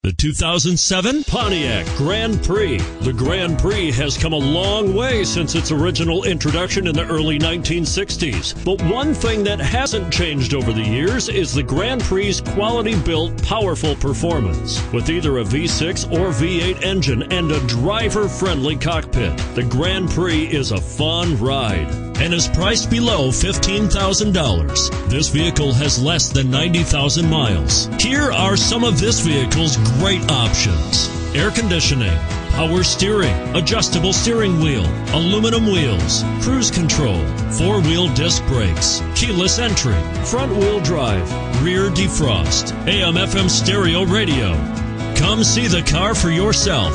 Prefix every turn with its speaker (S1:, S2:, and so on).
S1: The 2007 Pontiac Grand Prix. The Grand Prix has come a long way since its original introduction in the early 1960s. But one thing that hasn't changed over the years is the Grand Prix's quality-built, powerful performance. With either a V6 or V8 engine and a driver-friendly cockpit, the Grand Prix is a fun ride and is priced below $15,000. This vehicle has less than 90,000 miles. Here are some of this vehicle's great options: air conditioning, power steering, adjustable steering wheel, aluminum wheels, cruise control, four-wheel disc brakes, keyless entry, front-wheel drive, rear defrost, AM/FM stereo radio. Come see the car for yourself.